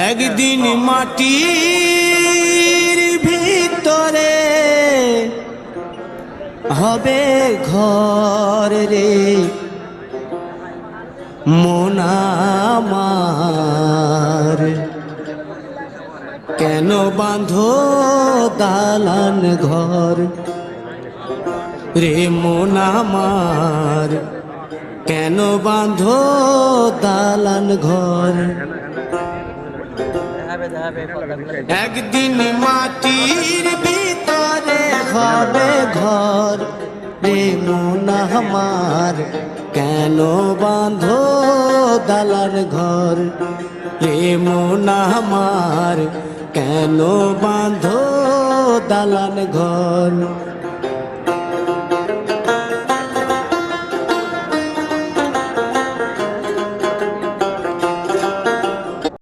একদিন মাটির ভিতরে হবে ঘর রে মন আমার, কেন বাঁধো দালান ঘর রে মন আমার, কেন বাঁধো দালান ঘর। একদিন মাটির ভিতরে হবে ঘর রে মন আমার, কেন বাঁধো দালান ঘর রে মন আমার, কেন বাঁধো দালান ঘর।